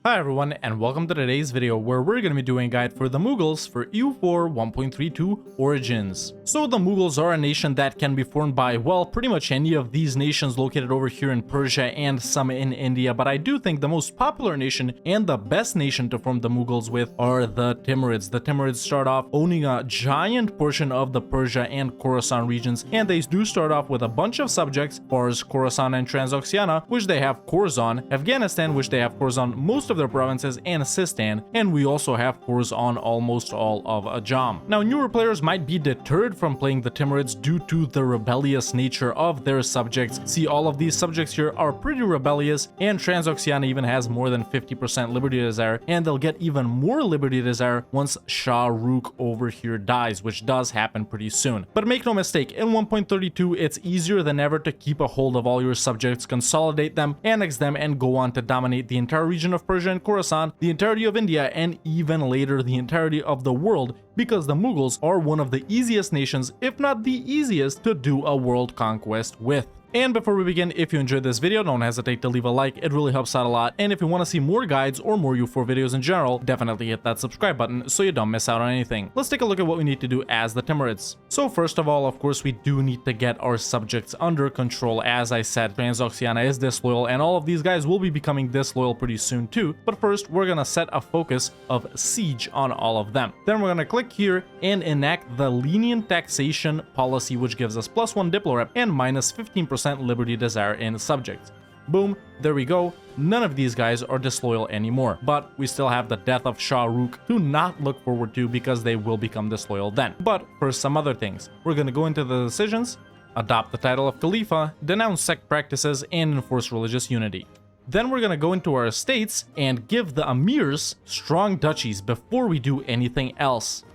Hi everyone, and welcome to today's video where we're going to be doing a guide for the Mughals for EU4 1.32 Origins. So the Mughals are a nation that can be formed by, well, pretty much any of these nations located over here in Persia and some in India, but I do think the most popular nation and the best nation to form the Mughals with are the Timurids. The Timurids start off owning a giant portion of the Persia and Khorasan regions, and they do start off with a bunch of subjects: Fars, Khorasan, and Transoxiana, which they have cores on, Afghanistan, which they have cores on most of their provinces, and Sistan, and we also have cores on almost all of Ajam. Now, newer players might be deterred from playing the Timurids due to the rebellious nature of their subjects. See, all of these subjects here are pretty rebellious, and Transoxiana even has more than 50% liberty desire, and they'll get even more liberty desire once Shah Rukh over here dies, which does happen pretty soon. But make no mistake, in 1.32 it's easier than ever to keep a hold of all your subjects, consolidate them, annex them, and go on to dominate the entire region of Persia and Khorasan, the entirety of India, and even later the entirety of the world, because the Mughals are one of the easiest nations, if not the easiest, to do a world conquest with. And before we begin, if you enjoyed this video, don't hesitate to leave a like, it really helps out a lot. And if you want to see more guides or more EU4 videos in general, definitely hit that subscribe button so you don't miss out on anything. Let's take a look at what we need to do as the Timurids. So first of all, of course, we do need to get our subjects under control. As I said, Transoxiana is disloyal, and all of these guys will be becoming disloyal pretty soon too. But first, we're gonna set a focus of siege on all of them. Then we're gonna click here and enact the lenient taxation policy, which gives us +1 Diplo rep and minus 15% liberty desire in subjects. Boom, there we go. None of these guys are disloyal anymore, but we still have the death of Shah Rukh to not look forward to because they will become disloyal then. But for some other things, we're gonna go into the decisions, adopt the title of Khalifa, denounce sect practices, and enforce religious unity. Then we're gonna go into our estates and give the emirs strong duchies before we do anything else.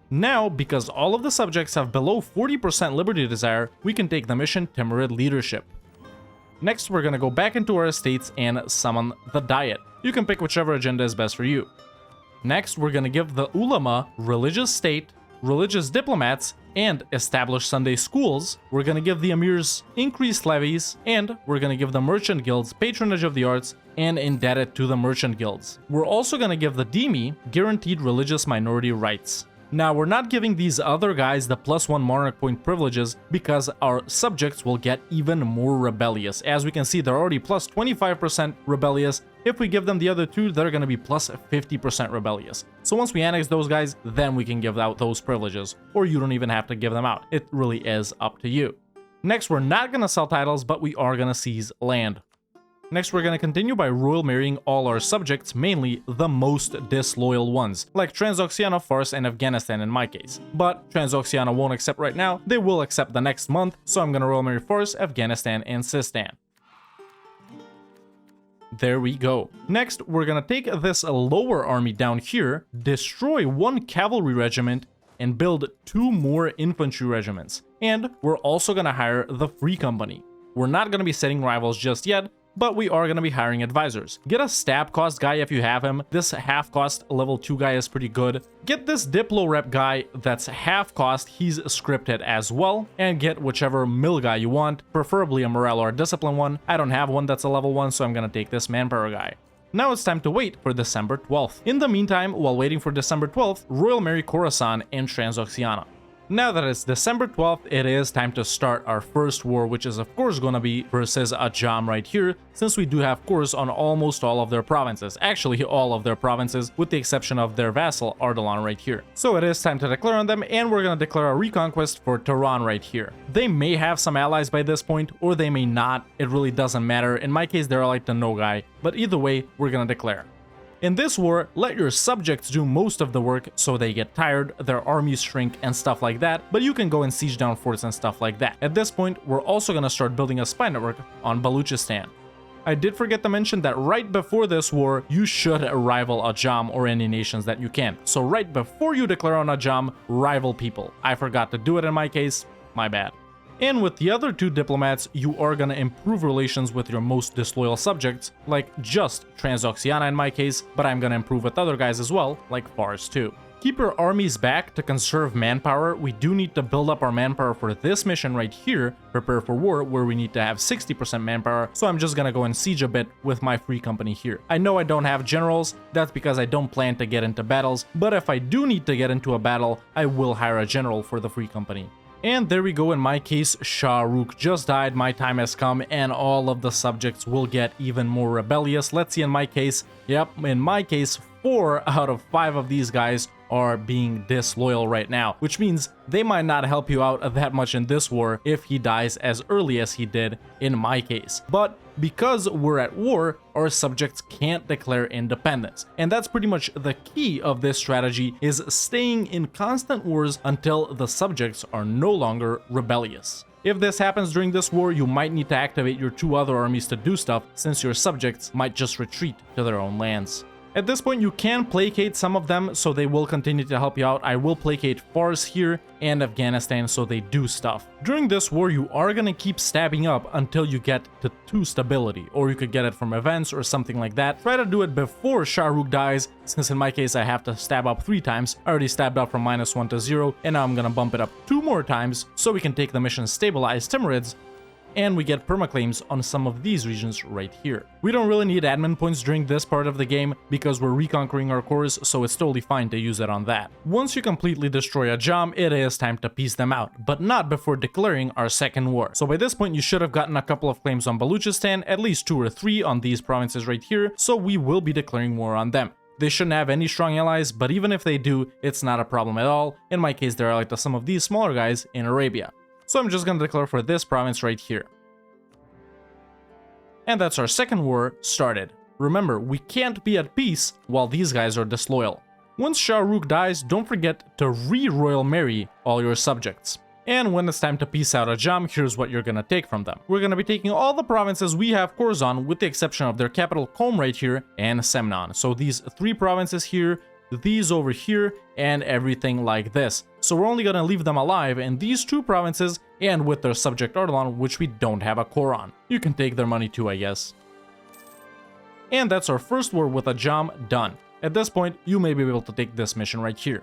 Now, because all of the subjects have below 40% liberty desire, we can take the mission Timurid Leadership. Next, we're gonna go back into our estates and summon the Diet. You can pick whichever agenda is best for you. Next, we're gonna give the Ulama religious state, religious diplomats, and establish Sunday schools. We're gonna give the emirs increased levies, and we're gonna give the merchant guilds patronage of the arts and indebted to the merchant guilds. We're also gonna give the Dhimmi guaranteed religious minority rights. Now, we're not giving these other guys the +1 monarch point privileges because our subjects will get even more rebellious. As we can see, they're already +25% rebellious. If we give them the other two, they're going to be +50% rebellious. So once we annex those guys, then we can give out those privileges, or you don't even have to give them out. It really is up to you. Next, we're not going to sell titles, but we are going to seize land. Next, we're going to continue by royal marrying all our subjects, mainly the most disloyal ones, like Transoxiana, Fars, and Afghanistan in my case. But Transoxiana won't accept right now, they will accept the next month, so I'm going to royal marry Fars, Afghanistan, and Sistan. There we go. Next, we're going to take this lower army down here, destroy 1 cavalry regiment, and build 2 more infantry regiments. And we're also going to hire the Free Company. We're not going to be setting rivals just yet, but we are going to be hiring advisors. Get a stab cost guy if you have him. This half cost level 2 guy is pretty good. Get this Diplo rep guy that's half cost, he's scripted as well. And get whichever mill guy you want, preferably a morale or a discipline one. I don't have one that's a level 1, so I'm going to take this manpower guy. Now it's time to wait for December 12th. In the meantime, while waiting for December 12th, royal marry Khorasan and Transoxiana. Now that it's December 12th, it is time to start our first war, which is of course gonna be versus Ajam right here, since we do have cores on almost all of their provinces. Actually, all of their provinces, with the exception of their vassal, Ardalan right here. So it is time to declare on them, and we're gonna declare a reconquest for Tehran right here. They may have some allies by this point, or they may not. It really doesn't matter. In my case, they're like the no guy, but either way, we're gonna declare. In this war, let your subjects do most of the work so they get tired, their armies shrink, and stuff like that, but you can go and siege down forts and stuff like that. At this point, we're also going to start building a spy network on Baluchistan. I did forget to mention that right before this war, you should rival Ajam or any nations that you can. So right before you declare on Ajam, rival people. I forgot to do it in my case, my bad. And with the other two diplomats, you are gonna improve relations with your most disloyal subjects, like just Transoxiana in my case, but I'm gonna improve with other guys as well, like Fars too. Keep your armies back to conserve manpower. We do need to build up our manpower for this mission right here, Prepare for War, where we need to have 60% manpower, so I'm just gonna go and siege a bit with my free company here. I know I don't have generals, that's because I don't plan to get into battles, but if I do need to get into a battle, I will hire a general for the free company. And there we go, in my case, Shah Rukh just died, my time has come, and all of the subjects will get even more rebellious. Let's see in my case, yep, in my case, 4 out of 5 of these guys are being disloyal right now, which means they might not help you out that much in this war if he dies as early as he did in my case. But because we're at war, our subjects can't declare independence. And that's pretty much the key of this strategy, is staying in constant wars until the subjects are no longer rebellious. If this happens during this war, you might need to activate your 2 other armies to do stuff, since your subjects might just retreat to their own lands. At this point, you can placate some of them, so they will continue to help you out. I will placate Fars here and Afghanistan, so they do stuff. During this war, you are gonna keep stabbing up until you get to 2 stability, or you could get it from events or something like that. Try to do it before Shah Rukh dies, since in my case I have to stab up 3 times. I already stabbed up from -1 to 0, and now I'm gonna bump it up 2 more times, so we can take the mission Stabilize Timurids, and we get permaclaims on some of these regions right here. We don't really need admin points during this part of the game because we're reconquering our cores, so it's totally fine to use it on that. Once you completely destroy a Jam, it is time to piece them out, but not before declaring our second war. So by this point, you should have gotten a couple of claims on Baluchistan, at least 2 or 3 on these provinces right here, so we will be declaring war on them. They shouldn't have any strong allies, but even if they do, it's not a problem at all. In my case, they're like some of these smaller guys in Arabia. So I'm just gonna declare for this province right here. And that's our second war started. Remember, we can't be at peace while these guys are disloyal. Once Shah Rukh dies, don't forget to re-royal marry all your subjects. And when it's time to peace out a Jam, here's what you're gonna take from them. We're gonna be taking all the provinces we have cores on, with the exception of their capital Qom right here and Semnan. So these 3 provinces here, these over here, and everything like this. So we're only gonna leave them alive in these 2 provinces and with their subject Ardalan, which we don't have a core on. You can take their money too, I guess. And that's our first war with a Jam done. At this point, you may be able to take this mission right here.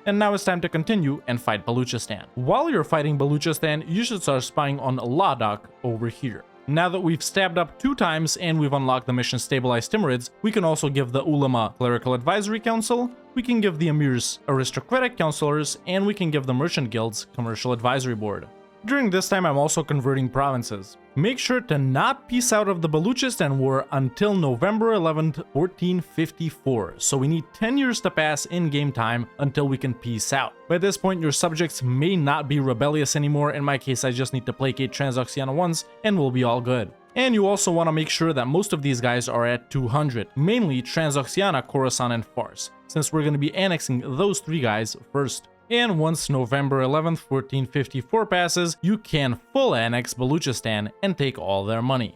And now it's time to continue and fight Baluchistan. While you're fighting Baluchistan, you should start spying on Ladakh over here. Now that we've stabbed up 2 times and we've unlocked the mission Stabilize Timurids, we can also give the Ulama Clerical Advisory Council, we can give the Emirs Aristocratic Counselors, and we can give the Merchant Guilds Commercial Advisory Board. During this time, I'm also converting provinces. Make sure to not peace out of the Baluchistan War until November 11th, 1454, so we need 10 years to pass in game time until we can peace out. By this point, your subjects may not be rebellious anymore. In my case, I just need to placate Transoxiana once and we'll be all good. And you also want to make sure that most of these guys are at 200, mainly Transoxiana, Khorasan, and Fars, since we're going to be annexing those 3 guys first. And once November 11th, 1454 passes, you can full annex Baluchistan and take all their money.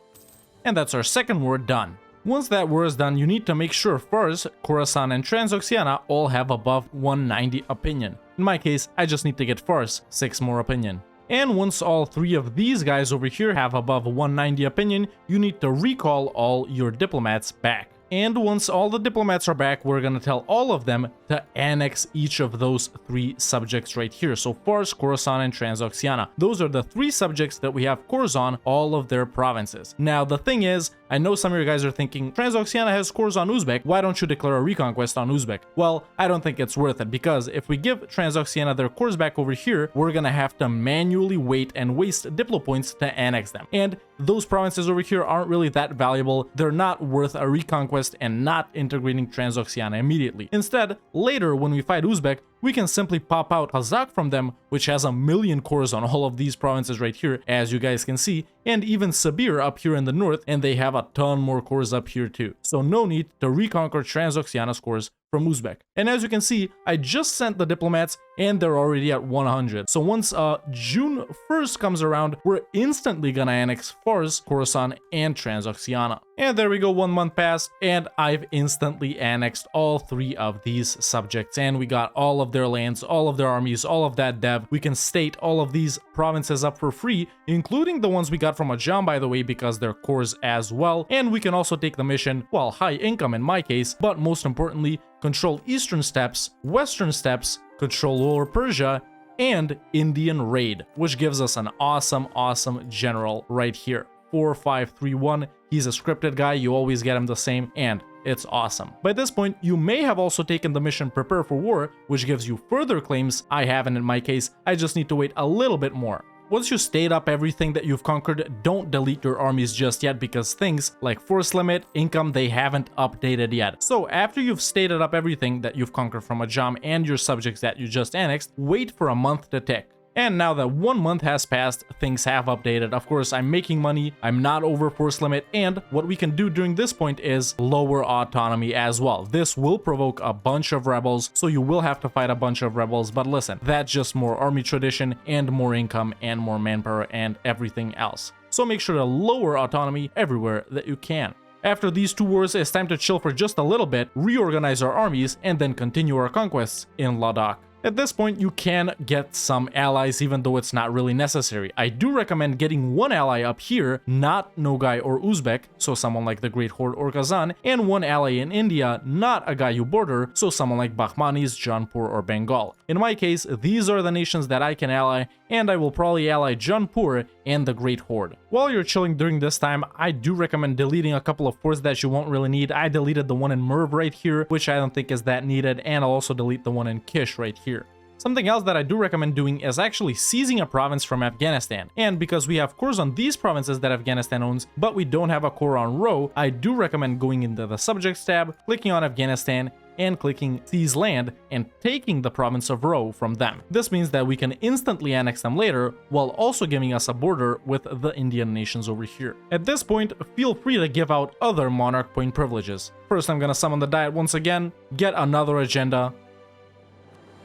And that's our second war done. Once that war is done, you need to make sure Fars, Khorasan, and Transoxiana all have above 190 opinion. In my case, I just need to get Fars 6 more opinion. And once all 3 of these guys over here have above 190 opinion, you need to recall all your diplomats back. And once all the diplomats are back, we're gonna tell all of them to annex each of those 3 subjects right here. So Fars, Khorasan, and Transoxiana. Those are the 3 subjects that we have cores on all of their provinces. Now, the thing is, I know some of you guys are thinking, Transoxiana has cores on Uzbek, why don't you declare a reconquest on Uzbek? Well, I don't think it's worth it, because if we give Transoxiana their cores back over here, we're gonna have to manually wait and waste diplo points to annex them. And those provinces over here aren't really that valuable. They're not worth a reconquest and not integrating Transoxiana immediately. Instead, later when we fight Uzbek, we can simply pop out Kazakh from them, which has 1,000,000 cores on all of these provinces right here, as you guys can see, and even Sabir up here in the north, and they have a ton more cores up here too. So no need to reconquer Transoxiana's cores from Uzbek. And as you can see, I just sent the diplomats and they're already at 100. So once June 1st comes around, we're instantly gonna annex Fars, Khorasan, and Transoxiana. And there we go, 1 month passed, and I've instantly annexed all 3 of these subjects, and we got all of their lands, all of their armies, all of that dev. We can state all of these provinces up for free, including the ones we got from Ajam, by the way, because they're cores as well. And we can also take the mission, well, high income in my case, but most importantly, control Eastern Steppes, Western Steppes, control Lower Persia, and Indian Raid, which gives us an awesome general right here. 4531. He's a scripted guy, you always get him the same, and it's awesome. By this point, you may have also taken the mission Prepare for War, which gives you further claims. I haven't in my case, I just need to wait a little bit more. Once you state up everything that you've conquered, don't delete your armies just yet, because things like force limit, income, they haven't updated yet. So after you've stated up everything that you've conquered from Ajam and your subjects that you just annexed, wait for a month to tick. And now that 1 month has passed, things have updated. Of course, I'm making money, I'm not over force limit, and what we can do during this point is lower autonomy as well. This will provoke a bunch of rebels, so you will have to fight a bunch of rebels, but listen, that's just more army tradition and more income and more manpower and everything else. So make sure to lower autonomy everywhere that you can. After these 2 wars, it's time to chill for just a little bit, reorganize our armies, and then continue our conquests in Ladakh. At this point, you can get some allies even though it's not really necessary. I do recommend getting 1 ally up here, not Nogai or Uzbek, so someone like the Great Horde or Kazan, and 1 ally in India, not a guy you border, so someone like Bahmanis, Jaunpur, or Bengal. In my case, these are the nations that I can ally, and I will probably ally Jaunpur and the Great Horde. While you're chilling during this time, I do recommend deleting a couple of forts that you won't really need. I deleted the one in Merv right here, which I don't think is that needed, and I'll also delete the one in Kish right here. Something else that I do recommend doing is actually seizing a province from Afghanistan. And because we have cores on these provinces that Afghanistan owns, but we don't have a core on Ro, I do recommend going into the Subjects tab, clicking on Afghanistan, and clicking Seize Land and taking the province of Ro from them. This means that we can instantly annex them later, while also giving us a border with the Indian nations over here. At this point, feel free to give out other monarch point privileges. First, I'm gonna summon the Diet once again, get another agenda,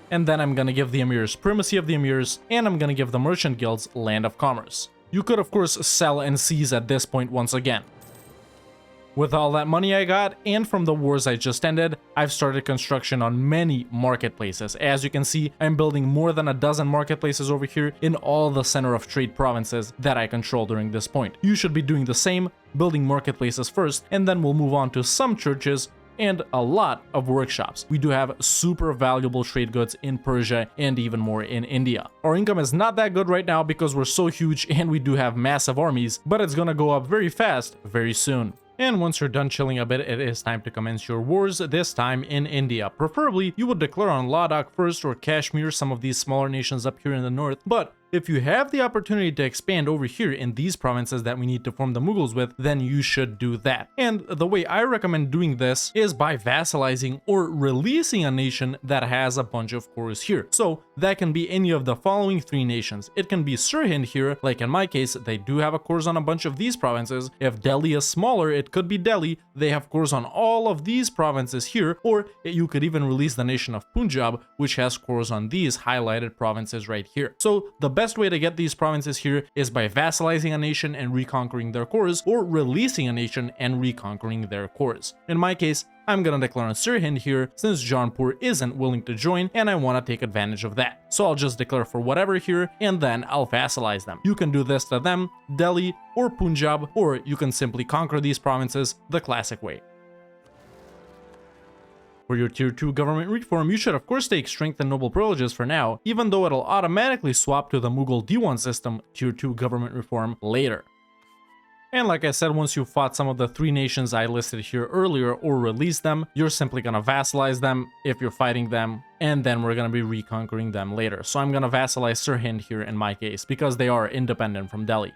and then I'm gonna give the Emirs Primacy of the Emirs, and I'm gonna give the Merchant Guilds Land of Commerce. You could of course sell and seize at this point once again. With all that money I got, and from the wars I just ended, I've started construction on many marketplaces. As you can see, I'm building more than a dozen marketplaces over here in all the center of trade provinces that I control during this point. You should be doing the same, building marketplaces first, and then we'll move on to some churches, and a lot of workshops. We do have super valuable trade goods in Persia and even more in India. Our income is not that good right now because we're so huge and we do have massive armies, but it's gonna go up very fast very soon. And once you're done chilling a bit, it is time to commence your wars, this time in India. Preferably, you would declare on Ladakh first or Kashmir, some of these smaller nations up here in the north, but if you have the opportunity to expand over here in these provinces that we need to form the Mughals with, then you should do that. And the way I recommend doing this is by vassalizing or releasing a nation that has a bunch of cores here. So that can be any of the following 3 nations. It can be Sirhind here, like in my case, they do have a cores on a bunch of these provinces. If Delhi is smaller, it could be Delhi. They have cores on all of these provinces here, or you could even release the nation of Punjab, which has cores on these highlighted provinces right here. So the best way to get these provinces here is by vassalizing a nation and reconquering their cores, or releasing a nation and reconquering their cores. In my case, I'm gonna declare on Sirhind here since Jaunpur isn't willing to join and I want to take advantage of that. So I'll just declare for whatever here and then I'll vassalize them. You can do this to them, Delhi, or Punjab, or you can simply conquer these provinces the classic way. For your Tier 2 government reform, you should of course take Strength and Noble Privileges for now, even though it'll automatically swap to the Mughal D1 system Tier 2 government reform later. And like I said, once you've fought some of the 3 nations I listed here earlier or released them, you're simply gonna vassalize them if you're fighting them, and then we're gonna be reconquering them later. So I'm gonna vassalize Sirhind here in my case, because they are independent from Delhi.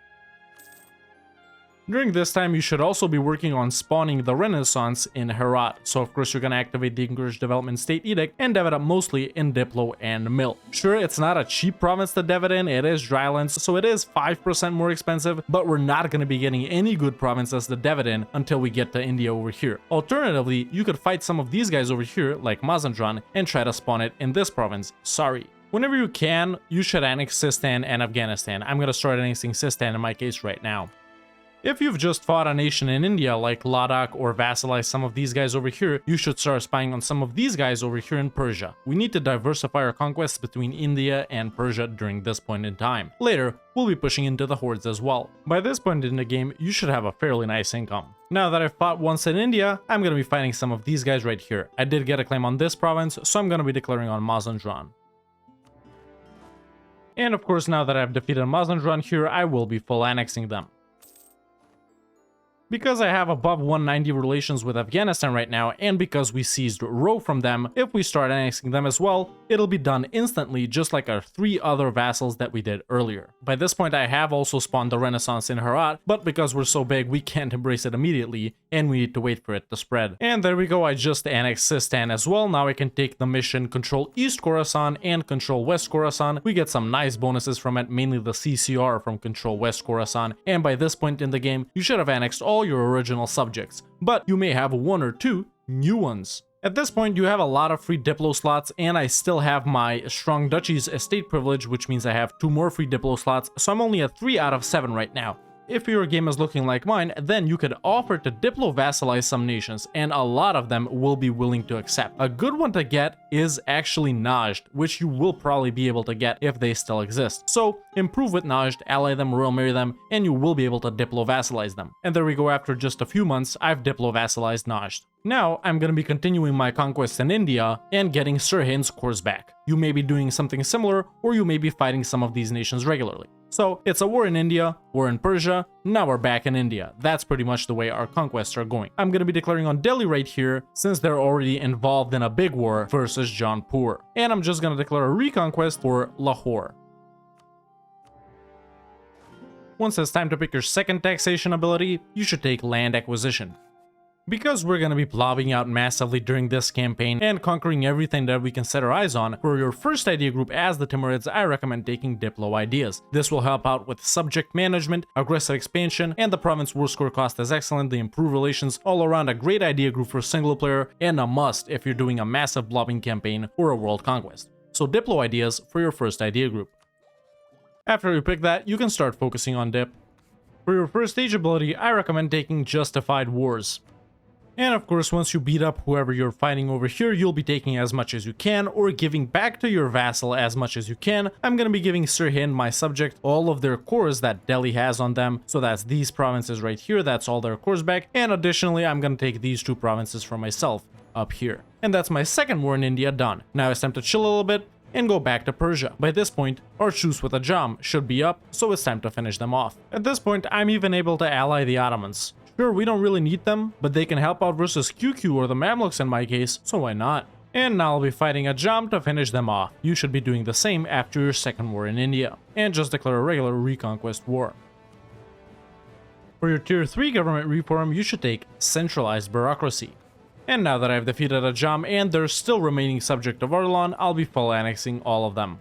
During this time, you should also be working on spawning the Renaissance in Herat. So of course you're gonna activate the Encourage Development State Edict and dev it up mostly in Diplo and Mill. Sure, it's not a cheap province to dev it in, it is drylands, so it is 5% more expensive, but we're not gonna be getting any good provinces to dev it in until we get to India over here. Alternatively, you could fight some of these guys over here, like Mazandaran, and try to spawn it in this province. Sorry. Whenever you can, you should annex Sistan and Afghanistan. I'm gonna start annexing Sistan in my case right now. If you've just fought a nation in India like Ladakh or vassalized some of these guys over here, you should start spying on some of these guys over here in Persia. We need to diversify our conquests between India and Persia during this point in time. Later, we'll be pushing into the hordes as well. By this point in the game, you should have a fairly nice income. Now that I've fought once in India, I'm gonna be fighting some of these guys right here. I did get a claim on this province, so I'm gonna be declaring on Mazandaran. And of course, now that I've defeated Mazandaran here, I will be full annexing them. Because I have above 190 relations with Afghanistan right now, and because we seized Ro from them, if we start annexing them as well, it'll be done instantly, just like our 3 other vassals that we did earlier. By this point, I have also spawned the Renaissance in Herat, but because we're so big, we can't embrace it immediately, and we need to wait for it to spread. And there we go, I just annexed Sistan as well. Now I can take the mission Control East Khorasan and Control West Khorasan. We get some nice bonuses from it, mainly the CCR from Control West Khorasan, and by this point in the game, you should have annexed all your original subjects, but you may have 1 or 2 new ones. At this point, you have a lot of free Diplo slots, and I still have my Strong Duchy's estate privilege, which means I have 2 more free Diplo slots, so I'm only at 3 out of 7 right now. If your game is looking like mine, then you could offer to Diplo vassalize some nations, and a lot of them will be willing to accept. A good one to get is actually Najd, which you will probably be able to get if they still exist. So improve with Najd, ally them, royal marry them, and you will be able to Diplo vassalize them. And there we go, after just a few months, I've Diplo vassalized Najd. Now, I'm gonna be continuing my conquest in India and getting Sirhind's cores back. You may be doing something similar, or you may be fighting some of these nations regularly. So, it's a war in India, war in Persia, now we're back in India. That's pretty much the way our conquests are going. I'm gonna be declaring on Delhi right here, since they're already involved in a big war versus Jaunpur. And I'm just gonna declare a reconquest for Lahore. Once it's time to pick your second taxation ability, you should take Land Acquisition. Because we're gonna be blobbing out massively during this campaign and conquering everything that we can set our eyes on, for your first idea group as the Timurids, I recommend taking Diplo ideas. This will help out with subject management, aggressive expansion, and the province war score cost is excellent, they improve relations, all around a great idea group for single player, and a must if you're doing a massive blobbing campaign or a world conquest. So Diplo ideas for your first idea group. After you pick that, you can start focusing on Dip. For your first stage ability, I recommend taking Justified Wars. And of course, once you beat up whoever you're fighting over here, you'll be taking as much as you can or giving back to your vassal as much as you can. I'm gonna be giving Sirhind, my subject, all of their cores that Delhi has on them. So that's these provinces right here, that's all their cores back. And additionally, I'm gonna take these 2 provinces for myself up here. And that's my second war in India done. Now it's time to chill a little bit and go back to Persia. By this point, our truce with Ajam should be up, so it's time to finish them off. At this point, I'm even able to ally the Ottomans. Sure, we don't really need them, but they can help out versus QQ or the Mamluks in my case, so why not? And now I'll be fighting Ajam to finish them off. You should be doing the same after your second war in India, and just declare a regular reconquest war. For your tier 3 government reform, you should take centralized bureaucracy. And now that I've defeated Ajam and they're still remaining subject of Arlan, I'll be full annexing all of them.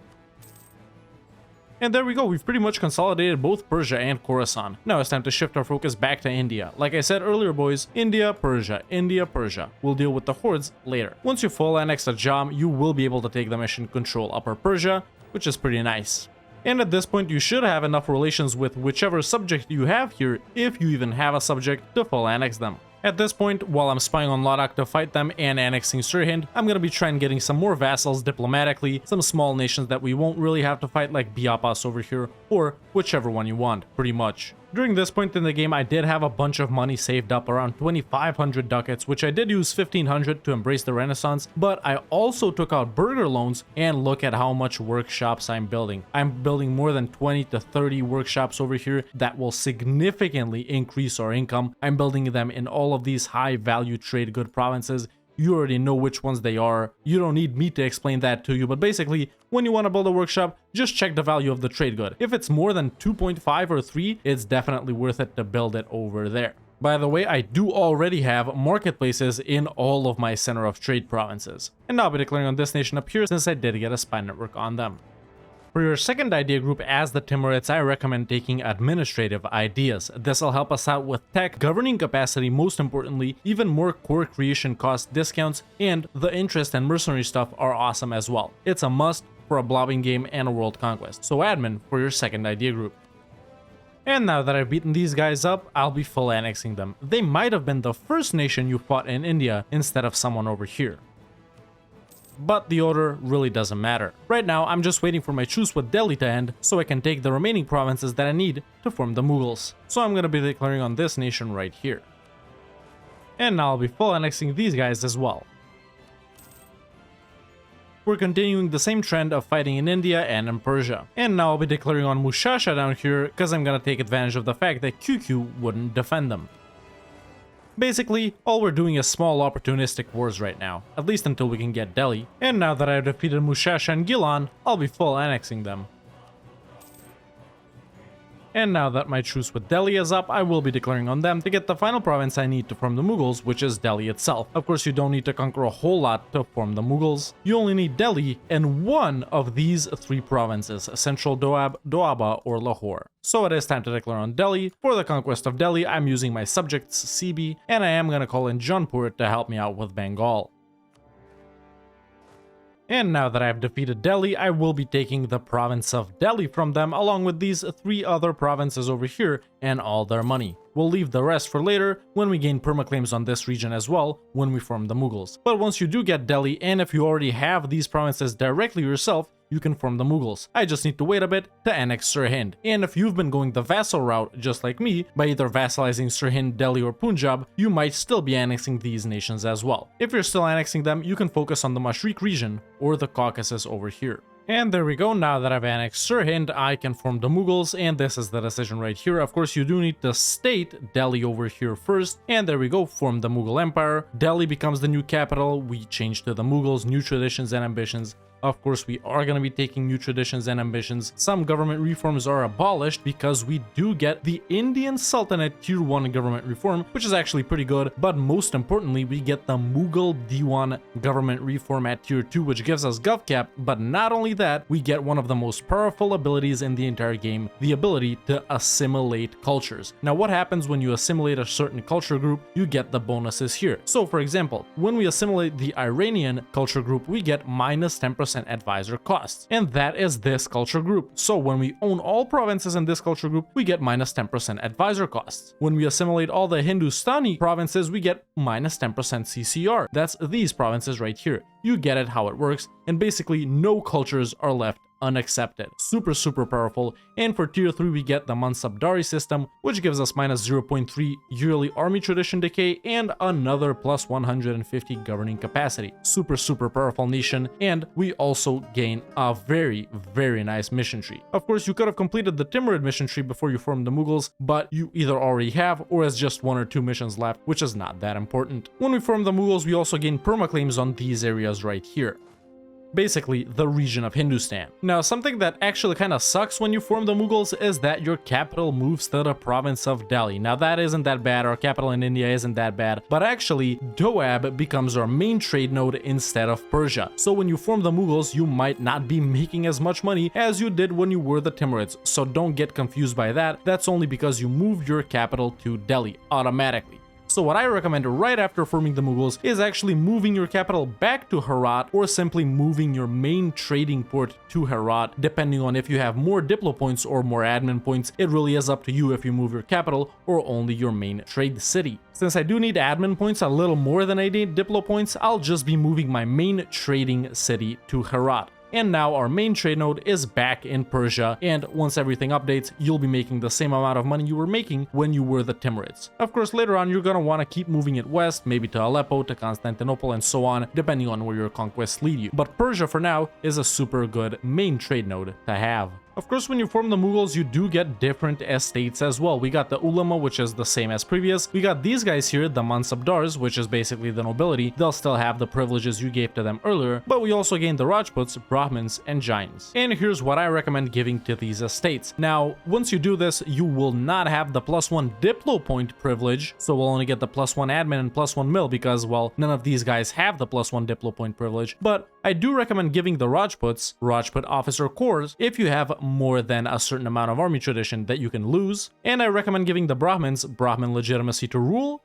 And there we go, we've pretty much consolidated both Persia and Khorasan. Now it's time to shift our focus back to India. Like I said earlier, boys, India, Persia, India, Persia. We'll deal with the hordes later. Once you full annex Ajam, you will be able to take the mission Control Upper Persia, which is pretty nice. And at this point, you should have enough relations with whichever subject you have here, if you even have a subject, to full annex them. At this point, while I'm spying on Ladakh to fight them and annexing Sirhind, I'm gonna be trying getting some more vassals diplomatically, some small nations that we won't really have to fight like Biapas over here, or whichever one you want, pretty much. During this point in the game, I did have a bunch of money saved up, around 2,500 ducats, which I did use 1,500 to embrace the Renaissance, but I also took out burger loans, and look at how much workshops I'm building. I'm building more than 20 to 30 workshops over here that will significantly increase our income. I'm building them in all of these high value trade good provinces. you already know which ones they are. You don't need me to explain that to you, but basically, when you want to build a workshop, just check the value of the trade good. If it's more than 2.5 or 3, it's definitely worth it to build it over there. By the way, I do already have marketplaces in all of my center of trade provinces, and I'll be declaring on this nation up here since I did get a spy network on them. For your second idea group as the Timurids, I recommend taking administrative ideas. This will help us out with tech, governing capacity, most importantly, even more core creation cost discounts, and the interest and mercenary stuff are awesome as well. It's a must for a blobbing game and a world conquest. So admin for your second idea group. And now that I've beaten these guys up, I'll be full annexing them. They might have been the first nation you fought in India instead of someone over here. But the order really doesn't matter. Right now, I'm just waiting for my truce with Delhi to end so I can take the remaining provinces that I need to form the Mughals. So I'm gonna be declaring on this nation right here. And now I'll be full annexing these guys as well. We're continuing the same trend of fighting in India and in Persia. And now I'll be declaring on Mushasha down here because I'm gonna take advantage of the fact that QQ wouldn't defend them. Basically, all we're doing is small opportunistic wars right now, at least until we can get Delhi. And now that I've defeated Mushasha and Gilan, I'll be full annexing them. And now that my truce with Delhi is up, I will be declaring on them to get the final province I need to form the Mughals, which is Delhi itself. Of course, you don't need to conquer a whole lot to form the Mughals. You only need Delhi and one of these three provinces, Central Doab, Doaba, or Lahore. So it is time to declare on Delhi. For the conquest of Delhi, I'm using my subjects CB, and I am going to call in Jaunpur to help me out with Bengal. And now that I've defeated Delhi, I will be taking the province of Delhi from them along with these three other provinces over here and all their money. We'll leave the rest for later when we gain permaclaims on this region as well when we form the Mughals. But once you do get Delhi, and if you already have these provinces directly yourself, you can form the Mughals. I just need to wait a bit to annex Sirhind. And if you've been going the vassal route, just like me, by either vassalizing Sirhind, Delhi, or Punjab, you might still be annexing these nations as well. If you're still annexing them, you can focus on the Mashriq region or the Caucasus over here. And there we go, now that I've annexed Sirhind, I can form the Mughals, and this is the decision right here. Of course, you do need to state Delhi over here first, and there we go, form the Mughal Empire. Delhi becomes the new capital, we change to the Mughals, new traditions and ambitions. Of course, we are going to be taking new traditions and ambitions. Some government reforms are abolished because we do get the Indian Sultanate Tier 1 government reform, which is actually pretty good. But most importantly, we get the Mughal Diwan government reform at Tier 2, which gives us GovCap. But not only that, we get one of the most powerful abilities in the entire game, the ability to assimilate cultures. Now, what happens when you assimilate a certain culture group? You get the bonuses here. So, for example, when we assimilate the Iranian culture group, we get minus 10% advisor costs, and that is this culture group. So when we own all provinces in this culture group, we get minus 10% advisor costs. When we assimilate all the Hindustani provinces, we get minus 10% CCR. That's these provinces right here. You get it how it works, and basically no cultures are left unaccepted. Super powerful. And for tier 3 we get the Mansabdari system, which gives us minus 0.3 yearly army tradition decay and another plus 150 governing capacity. Super powerful nation, and we also gain a very nice mission tree. Of course, you could have completed the Timurid mission tree before you formed the Mughals, but you either already have or has just 1 or 2 missions left, which is not that important. When we form the Mughals, we also gain permaclaims on these areas right here. Basically, the region of Hindustan. Now, something that actually kind of sucks when you form the Mughals is that your capital moves to the province of Delhi. Now, that isn't that bad, our capital in India isn't that bad, but actually, Doab becomes our main trade node instead of Persia. So when you form the Mughals, you might not be making as much money as you did when you were the Timurids, so don't get confused by that. That's only because you moved your capital to Delhi automatically. So what I recommend right after forming the Mughals is actually moving your capital back to Herat, or simply moving your main trading port to Herat, depending on if you have more diplo points or more admin points. It really is up to you if you move your capital or only your main trade city. Since I do need admin points a little more than I need diplo points, I'll just be moving my main trading city to Herat. And now our main trade node is back in Persia, and once everything updates, you'll be making the same amount of money you were making when you were the Timurids. Of course, later on, you're gonna want to keep moving it west, maybe to Aleppo, to Constantinople, and so on, depending on where your conquests lead you. But Persia, for now, is a super good main trade node to have. Of course, when you form the Mughals, you do get different estates as well. We got the Ulama, which is the same as previous. We got these guys here, the Mansabdars, which is basically the nobility. They'll still have the privileges you gave to them earlier, but we also gained the Rajputs, Brahmins, and Jains. And here's what I recommend giving to these estates. Now, once you do this, you will not have the +1 Diplo point privilege, so we'll only get the +1 admin and +1 mill because, well, none of these guys have the +1 Diplo point privilege. But I do recommend giving the Rajputs Rajput officer corps if you have more than a certain amount of army tradition that you can lose, and I recommend giving the Brahmins Brahmin legitimacy to rule,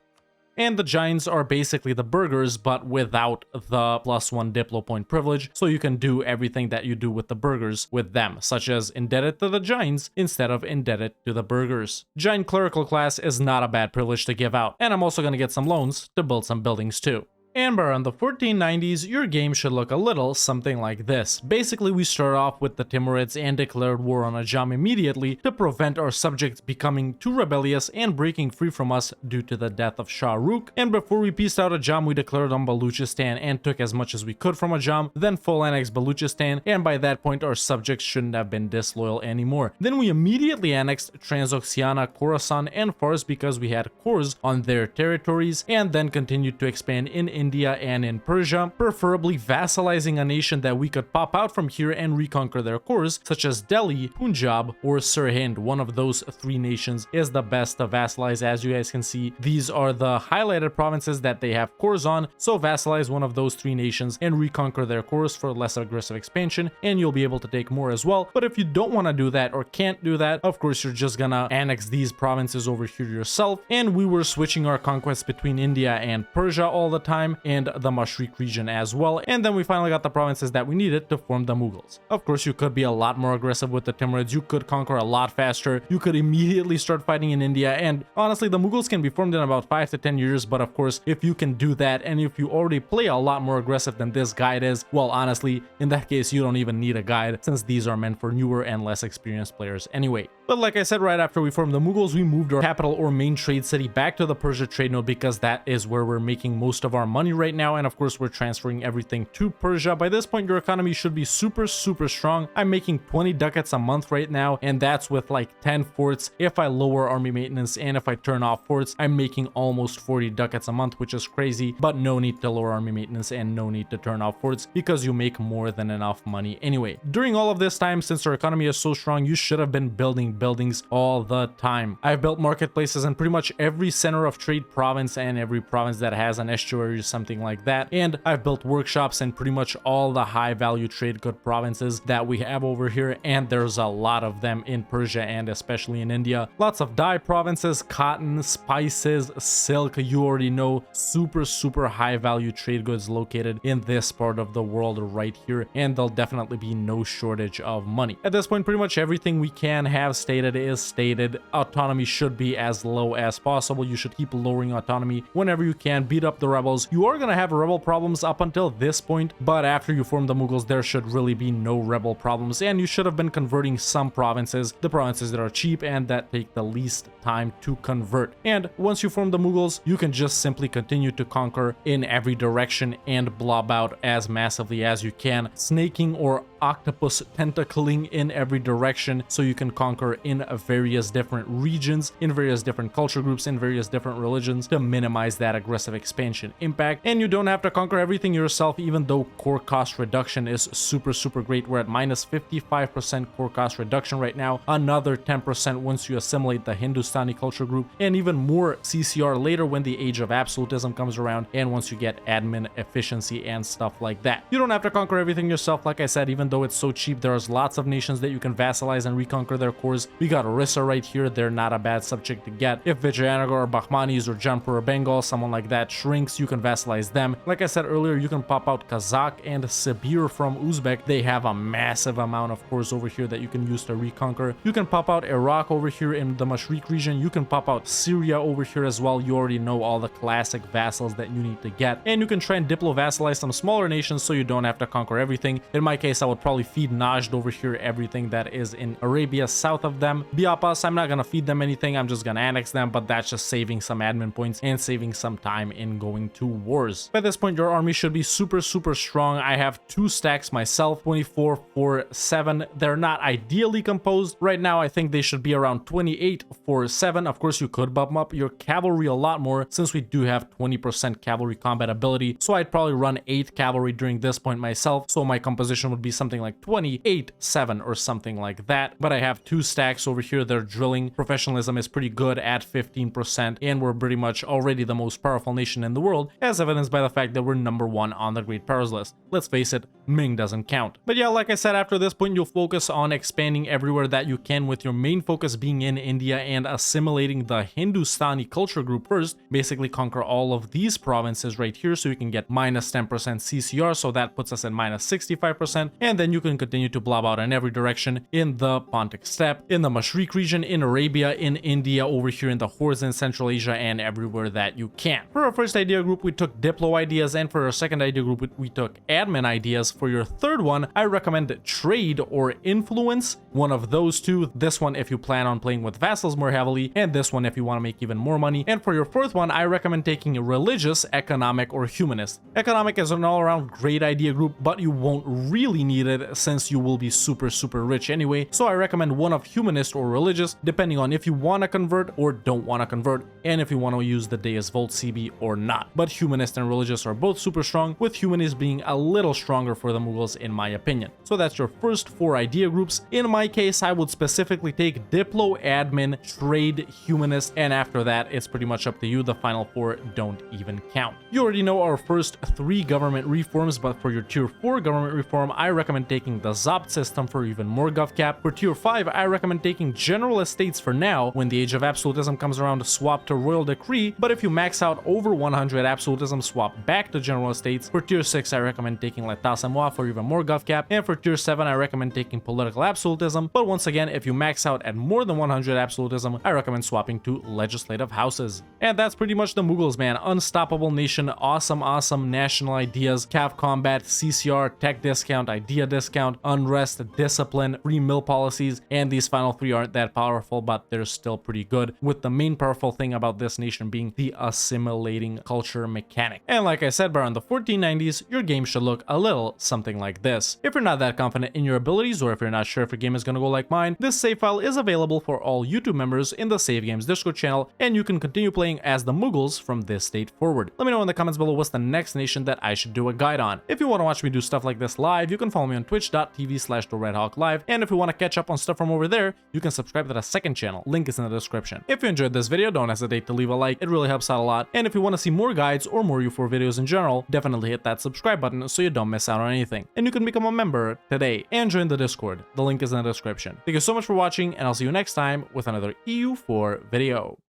and the Jains are basically the burghers but without the +1 Diplo point privilege, so you can do everything that you do with the burghers with them, such as indebted to the Jains instead of indebted to the burghers. Jain clerical class is not a bad privilege to give out, and I'm also going to get some loans to build some buildings too. And by around the 1490s, your game should look a little something like this. Basically, we start off with the Timurids and declared war on Ajam immediately to prevent our subjects becoming too rebellious and breaking free from us due to the death of Shah Rukh. And before we pieced out Ajam, we declared on Baluchistan and took as much as we could from Ajam, then full annexed Baluchistan, and by that point our subjects shouldn't have been disloyal anymore. Then we immediately annexed Transoxiana, Khorasan, and Fars because we had cores on their territories, and then continued to expand in India and in Persia, preferably vassalizing a nation that we could pop out from here and reconquer their cores, such as Delhi, Punjab, or Sirhind. One of those three nations is the best to vassalize. As you guys can see, these are the highlighted provinces that they have cores on, so vassalize one of those three nations and reconquer their cores for less aggressive expansion, and you'll be able to take more as well. But if you don't want to do that or can't do that, of course you're just gonna annex these provinces over here yourself, and we were switching our conquests between India and Persia all the time, and the Mashriq region as well, and then we finally got the provinces that we needed to form the Mughals. Of course, you could be a lot more aggressive with the Timurids, you could conquer a lot faster, you could immediately start fighting in India, and honestly, the Mughals can be formed in about 5 to 10 years, but of course, if you can do that, and if you already play a lot more aggressive than this guide is, well, honestly, in that case, you don't even need a guide, since these are meant for newer and less experienced players anyway. But like I said, right after we formed the Mughals, we moved our capital or main trade city back to the Persia trade node because that is where we're making most of our money right now, and of course we're transferring everything to Persia. By this point, your economy should be super strong. I'm making 20 ducats a month right now, and that's with like 10 forts. If I lower army maintenance and if I turn off forts, I'm making almost 40 ducats a month, which is crazy, but no need to lower army maintenance and no need to turn off forts because you make more than enough money anyway. During all of this time, since our economy is so strong, you should have been building buildings all the time. I've built marketplaces in pretty much every center of trade province and every province that has an estuary or something like that, and I've built workshops in pretty much all the high value trade good provinces that we have over here, and there's a lot of them in Persia and especially in India. Lots of dye provinces, cotton, spices, silk, you already know, super high value trade goods located in this part of the world right here, and there'll definitely be no shortage of money. At this point, pretty much everything we can have stated is stated. Autonomy should be as low as possible. You should keep lowering autonomy whenever you can. Beat up the rebels. You are gonna have rebel problems up until this point, but after you form the Mughals, there should really be no rebel problems, and you should have been converting some provinces, the provinces that are cheap and that take the least time to convert. And once you form the Mughals, you can just simply continue to conquer in every direction and blob out as massively as you can, snaking or octopus tentacling in every direction so you can conquer in various different regions, in various different culture groups, in various different religions to minimize that aggressive expansion impact. And you don't have to conquer everything yourself, even though core cost reduction is super great. We're at minus 55% core cost reduction right now, another 10% once you assimilate the Hindustani culture group, and even more CCR later when the age of absolutism comes around and once you get admin efficiency and stuff like that. You don't have to conquer everything yourself. Like I said, even though it's so cheap, there's lots of nations that you can vassalize and reconquer their cores. We got Orissa right here, they're not a bad subject to get. If Vijayanagar or Bahmanis or Jaunpur or Bengal, someone like that shrinks, you can vassalize them. Like I said earlier, you can pop out Kazakh and Sibir from Uzbek. They have a massive amount of cores over here that you can use to reconquer. You can pop out Iraq over here in the Mashriq region. You can pop out Syria over here as well. You already know all the classic vassals that you need to get. And you can try and diplo vassalize some smaller nations so you don't have to conquer everything. In my case, I would would probably feed Najd over here everything that is in Arabia south of them. Biapas, I'm not gonna feed them anything, I'm just gonna annex them, but that's just saving some admin points and saving some time in going to wars. By this point, your army should be super strong. I have 2 stacks myself, 24 for 7. They're not ideally composed. Right now, I think they should be around 28 for 7. Of course, you could bump up your cavalry a lot more since we do have 20% cavalry combat ability. So I'd probably run 8 cavalry during this point myself. So my composition would be something like 28, 7 or something like that. But I have 2 stacks over here. Their drilling professionalism is pretty good at 15%. And we're pretty much already the most powerful nation in the world, as evidenced by the fact that we're #1 on the Great Powers list. Let's face it, Ming doesn't count. But yeah, like I said, after this point, you'll focus on expanding everywhere that you can, with your main focus being in India and assimilating the Hindustani culture group first. Basically conquer all of these provinces right here so you can get minus 10% CCR, so that puts us at minus 65%, and then you can continue to blob out in every direction in the Pontic Steppe, in the Mashriq region, in Arabia, in India, over here in the Hordes in Central Asia, and everywhere that you can. For our first idea group, we took Diplo ideas, and for our second idea group, we took admin ideas. For your third one, I recommend trade or influence, one of those two. This one if you plan on playing with vassals more heavily, and this one if you want to make even more money. And for your fourth one, I recommend taking religious, economic, or humanist. Economic is an all-around great idea group, but you won't really need it since you will be super rich anyway. So I recommend one of humanist or religious, depending on if you want to convert or don't want to convert, and if you want to use the Deus Volt CB or not. But humanist and religious are both super strong, with humanist being a little stronger for the Mughals in my opinion. So that's your first 4 idea groups. In my case, I would specifically take Diplo, admin, trade, humanist, and after that, it's pretty much up to you. The final 4 don't even count. You already know our first 3 government reforms, but for your tier 4 government reform, I recommend taking the Zopt system for even more gov cap. For tier 5, I recommend taking general estates for now. When the age of absolutism comes around, swap to royal decree, but if you max out over 100 absolutism, swap back to general estates. For tier 6, I recommend taking l'état c'est moi for even more gov cap, and for tier 7, I recommend taking political absolutism, but once again, if you max out at more than 100 absolutism, I recommend swapping to legislative houses. And that's pretty much the Mughals, man. Unstoppable nation, awesome national ideas, cav combat, CCR, tech discount, idea discount, unrest, discipline, free mill policies, and these final 3 aren't that powerful, but they're still pretty good, with the main powerful thing about this nation being the assimilating culture mechanic. And like I said, by around the 1490s, your game should look a little something like this. If you're not that confident in your abilities, or if you're not sure if your game is gonna go like mine, this save file is available for all YouTube members in the Save Games Discord channel, and you can continue playing as the Mughals from this date forward. Let me know in the comments below what's the next nation that I should do a guide on. If you want to watch me do stuff like this live, you can follow me on twitch.tv/TheRedHawkLive, and if you want to catch up on stuff from over there, you can subscribe to the second channel, link is in the description. If you enjoyed this video, don't hesitate to leave a like, it really helps out a lot, and if you want to see more guides or more U4 videos in general, definitely hit that subscribe button so you don't miss out on anything. And you can become a member today and join the Discord, the link is in the description. Thank you so much for watching, and I'll see you next time with another EU4 video.